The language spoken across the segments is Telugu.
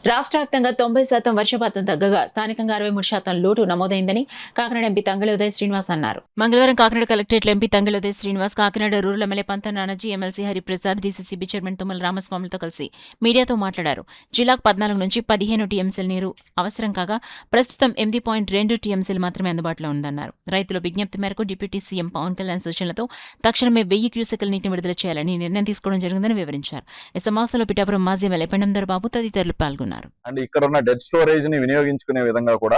రాష్ట్ర వ్యాప్తంగా 90% వర్షపాతం తగ్గగా స్థానికంగా 63% లోటు నమోదైందని కాకినాడ ఎంపీ తంగెళ్ల ఉదయ్ శ్రీనివాస్ అన్నారు. మంగళవారం కాకినాడ కలెక్టరేట్లో MP Thangella Uday Srinivas, Kakinada rural MLA Pantha Nanaji, MLC Hariprasad, DCCB chairman Thummala రామస్వామిలతో కలిసి మీడియాతో మాట్లాడారు. జిల్లాకు 14 నుంచి 15 టీఎంసీల నీరు అవసరం కాగా ప్రస్తుతం 8.2 టీఎంసీలు మాత్రమే అందుబాటులో ఉందన్నారు. రైతుల విజ్ఞప్తి మేరకు డిప్యూటీ సీఎం పవన్ కళ్యాణ్ సూచనలతో తక్షణమే 1000 క్యూసెక్కుల నీటిని విడుదల చేయాలని నిర్ణయం తీసుకోవడం జరిగిందని వివరించారు. ఈ సమావేశంలో పిఠాపురం మాజీ ఎమ్మెల్యే పెండందర్ బాబు తదితరులు పాల్గొన్నారు. అండ్ ఇక్కడ ఉన్న డెడ్ స్టోరేజ్ ని వినియోగించుకునే విధంగా కూడా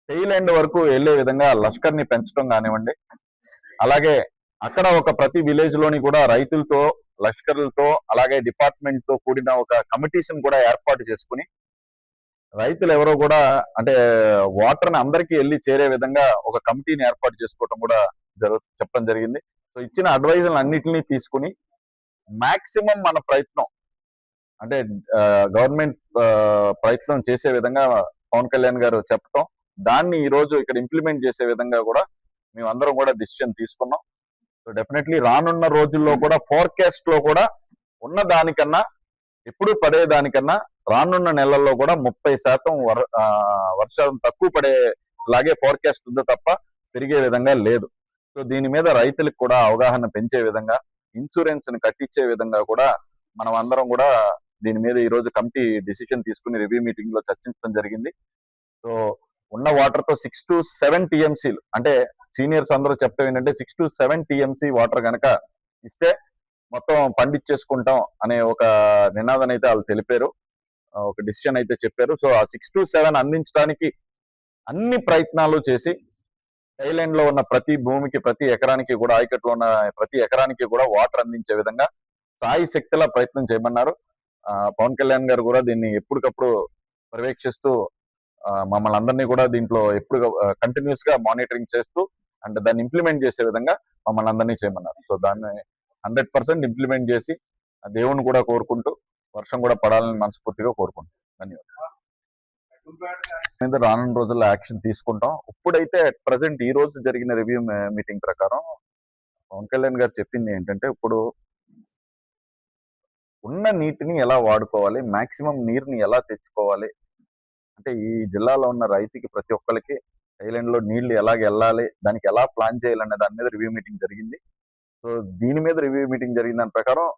టెయిల్ ఎండ్ వరకు వెళ్లే విధంగా లష్కర్ ని పెంచడం కానివ్వండి, అలాగే అక్కడ ఒక ప్రతి విలేజ్ లోని కూడా రైతులతో, లష్కర్లతో, అలాగే డిపార్ట్మెంట్ తో కూడిన ఒక కమిటీస్ కూడా ఏర్పాటు చేసుకుని రైతులు ఎవరో కూడా అంటే వాటర్ ని అందరికీ వెళ్ళి చేరే విధంగా ఒక కమిటీని ఏర్పాటు చేసుకోవడం కూడా చెప్పడం జరిగింది. సో ఇచ్చిన అడ్వైజులు అన్నిటినీ తీసుకుని మాక్సిమం మన ప్రయత్నం అంటే గవర్నమెంట్ ప్రయత్నం చేసే విధంగా పవన్ కళ్యాణ్ గారు చెప్పటం, దాన్ని ఈ రోజు ఇక్కడ ఇంప్లిమెంట్ చేసే విధంగా కూడా మేమందరం కూడా డిసిషన్ తీసుకున్నాం. సో డెఫినెట్లీ రానున్న రోజుల్లో కూడా ఫోర్కాస్ట్ లో కూడా ఉన్న దానికన్నా, ఎప్పుడు పడేదానికన్నా రానున్న నెలల్లో కూడా 30% వర్షం తక్కువ పడేలాగే ఫోర్కాస్ట్ ఉందో తప్ప పెరిగే విధంగా లేదు. సో దీని మీద రైతులకు కూడా అవగాహన పెంచే విధంగా, ఇన్సూరెన్స్ ని కట్టించే విధంగా కూడా మనం అందరం కూడా దీని మీద ఈ రోజు కమిటీ డిసిషన్ తీసుకుని రివ్యూ మీటింగ్ లో చర్చించడం జరిగింది. సో ఉన్న వాటర్ తో 6 to 7 టీఎంసీలు అంటే సీనియర్స్ అందరూ చెప్పడం ఏంటంటే 6 to 7 టీఎంసీ వాటర్ కనుక ఇస్తే మొత్తం పండించేసుకుంటాం అనే ఒక నినాదం అయితే వాళ్ళు తెలిపారు, ఒక డిసిషన్ అయితే చెప్పారు. సో ఆ 6 to 7 అందించడానికి అన్ని ప్రయత్నాలు చేసి ఐలాండ్ లో ఉన్న ప్రతి భూమికి, ప్రతి ఎకరానికి కూడా, ఆయకట్లో ఉన్న ప్రతి ఎకరానికి కూడా వాటర్ అందించే విధంగా సాయి శక్తిలా ప్రయత్నం చేయమన్నారు. పవన్ కళ్యాణ్ గారు కూడా దీన్ని ఎప్పటికప్పుడు పర్యవేక్షిస్తూ మమ్మల్ని అందరినీ కూడా దీంట్లో ఎప్పుడు కంటిన్యూస్ గా మానిటరింగ్ చేస్తూ అండ్ దాన్ని ఇంప్లిమెంట్ చేసే విధంగా మమ్మల్ని అందరినీ చేయమన్నారు. సో దాన్ని 100% ఇంప్లిమెంట్ చేసి దేవుని కూడా కోరుకుంటూ వర్షం కూడా పడాలని మనస్ఫూర్తిగా కోరుకుంటాం. ధన్యవాదాలు. రానున్న రోజుల్లో యాక్షన్ తీసుకుంటాం. ఇప్పుడైతే ప్రెసెంట్ ఈ రోజు జరిగిన రివ్యూ మీటింగ్ ప్రకారం పవన్ కళ్యాణ్ గారు చెప్పింది ఏంటంటే, ఇప్పుడు ఉన్న నీటిని ఎలా వాడుకోవాలి, మాక్సిమం నీరుని ఎలా తెచ్చుకోవాలి, అంటే ఈ జిల్లాలో ఉన్న రైతుకి ప్రతి ఒక్కరికి ఐలాండ్ లో నీళ్లు ఎలాగ వెళ్ళాలి, దానికి ఎలా ప్లాన్ చేయాలనే దాని మీద రివ్యూ మీటింగ్ జరిగింది. సో దీని మీద రివ్యూ మీటింగ్ జరిగిన దాని ప్రకారం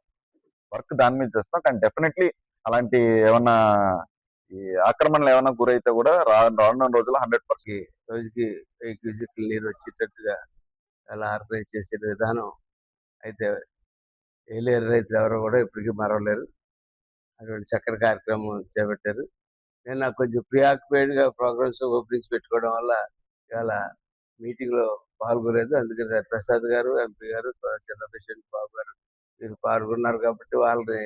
వర్క్ దాని మీద చేస్తాం. కానీ డెఫినెట్లీ అలాంటి ఏమన్నా ఈ ఆక్రమణలు ఏమైనా గురైతే కూడా రానున్న రోజుల్లో 100% రోజుకి 1000 క్యూసెక్కుల నీరు వచ్చేటట్టుగా అలా ఆర్గనైజ్ చేసే విధానం అయితే ఏలేరు రైతులు ఎవరో కూడా ఇప్పటికీ మరవలేరు. అటువంటి చక్కని కార్యక్రమం చేపట్టారు. నేను నాకు కొంచెం ప్రియాక్యుపైడ్గా ప్రోగ్రామ్స్ ఓపెనింగ్స్ పెట్టుకోవడం వల్ల ఇవాళ మీటింగ్లో పాల్గొలేదు. అందుకని ప్రసాద్ గారు, ఎంపీ గారు, చంద్రశేఖర్ బాబు గారు మీరు పాల్గొన్నారు కాబట్టి వాళ్ళని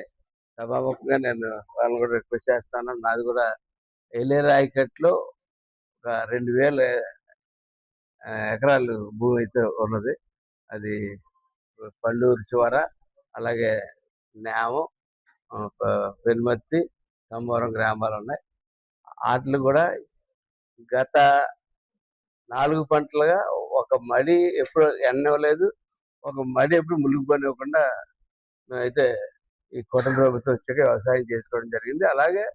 సభాముఖంగా నేను వాళ్ళని కూడా రిక్వెస్ట్ చేస్తాను. నాది కూడా ఏలేరు ఆయకట్లో ఒక 2000 ఎకరాలు భూమి అయితే ఉన్నది. అది పల్లూరు చివర, అలాగే నేమం, పెనుమర్తి, సమ్మవరం గ్రామాలు ఉన్నాయి. వాటిని కూడా గత 4 పంటలుగా ఒక మడి ఎప్పుడు ఎండలేదు, ఒక మడి ఎప్పుడు మునిగిపోనివ్వకుండా మేమైతే ఈ కూటమి ప్రభుత్వం వచ్చాక వ్యవసాయం చేసుకోవడం జరిగింది. అలాగే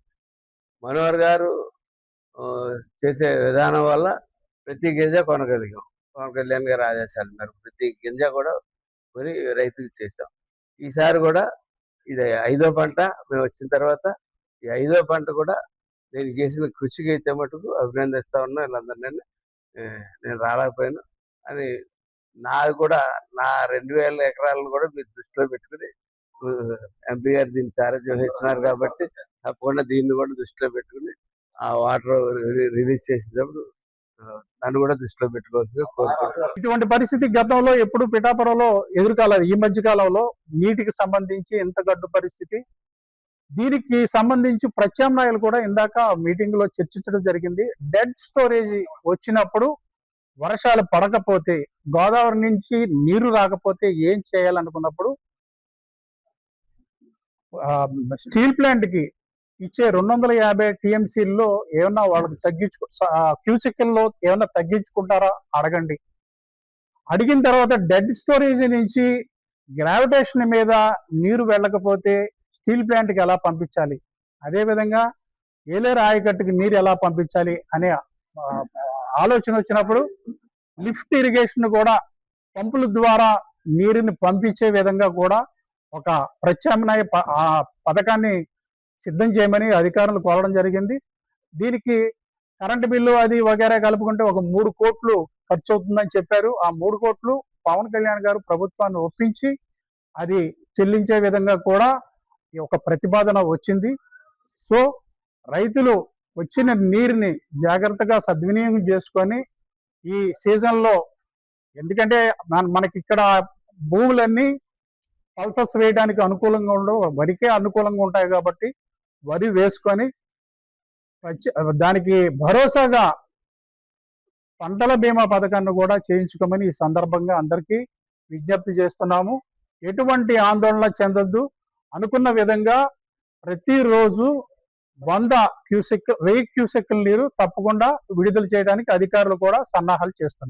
మనోహర్ గారు చేసే విధానం వల్ల ప్రతి గింజ కొనగలిగాం. పవన్ కళ్యాణ్ గారి ఆదేశాల మేరకు ప్రతి గింజ కూడా కొని రైతులకు చేసాం. ఈసారి కూడా ఇది 5వ పంట మేము వచ్చిన తర్వాత, ఈ 5వ పంట కూడా నేను చేసిన కృషికి అయితే మటుకు అభినందిస్తా ఉన్నా వీళ్ళందరినీ. నేను రాలేకపోయాను అని నాది కూడా నా 2000 ఎకరాలను కూడా మీరు దృష్టిలో పెట్టుకుని ఎంపీ గారు దీన్ని సారథ్యం వహిస్తున్నారు కాబట్టి తప్పకుండా దీన్ని కూడా దృష్టిలో పెట్టుకుని ఆ వాటర్ రిలీజ్ చేసేటప్పుడు నన్ను కూడా దృష్టిలో పెట్టుకోవాల్సిందిగా కోరుకుంటున్నాను. ఇటువంటి పరిస్థితి గతంలో ఎప్పుడు పిఠాపురంలో ఎదురుకాలేదు. ఈ మధ్య కాలంలో నీటికి సంబంధించి ఎంత గడ్డు పరిస్థితి, దీనికి సంబంధించి ప్రత్యామ్నాయాలు కూడా ఇందాక మీటింగ్ లో చర్చించడం జరిగింది. డెడ్ స్టోరేజ్ వచ్చినప్పుడు వర్షాలు పడకపోతే, గోదావరి నుంచి నీరు రాకపోతే ఏం చేయాలనుకున్నప్పుడు స్టీల్ ప్లాంట్ కి ఇచ్చే 250 టీఎంసీల్లో ఏమన్నా వాళ్ళకి క్యూసెక్ల్లో ఏమన్నా తగ్గించుకుంటారా అడగండి. అడిగిన తర్వాత డెడ్ స్టోరేజ్ నుంచి గ్రావిటేషన్ మీద నీరు వెళ్ళకపోతే స్టీల్ ప్లాంట్కి ఎలా పంపించాలి, అదేవిధంగా ఏలేరు ఆయకట్టుకి నీరు ఎలా పంపించాలి అనే ఆలోచన వచ్చినప్పుడు లిఫ్ట్ ఇరిగేషన్ కూడా పంపుల ద్వారా నీరుని పంపించే విధంగా కూడా ఒక ప్రత్యామ్నాయ పథకాన్ని సిద్ధం చేయమని అధికారులు కోరడం జరిగింది. దీనికి కరెంటు బిల్లు అది వగేరా కలుపుకుంటే ఒక 3 కోట్లు ఖర్చు అవుతుందని చెప్పారు. ఆ 3 కోట్లు పవన్ కళ్యాణ్ గారు ప్రభుత్వాన్ని ఒప్పించి అది చెల్లించే విధంగా కూడా ఒక ప్రతిపాదన వచ్చింది. సో రైతులు వచ్చిన నీరుని జాగ్రత్తగా సద్వినియోగం చేసుకొని ఈ సీజన్లో, ఎందుకంటే మనకి ఇక్కడ భూములన్నీ పల్సస్ వేయడానికి అనుకూలంగా ఉండవు, వరికే అనుకూలంగా ఉంటాయి కాబట్టి వరి వేసుకొని దానికి భరోసాగా పంటల బీమా పథకాన్ని కూడా చేయించుకోమని ఈ సందర్భంగా అందరికీ విజ్ఞప్తి చేస్తున్నాము. ఎటువంటి ఆందోళన చెందొద్దు. అనుకున్న విధంగా ప్రతిరోజు 1000 క్యూసెక్కుల నీరు తప్పకుండా విడుదల చేయడానికి అధికారులు కూడా సన్నాహాలు చేస్తున్నారు.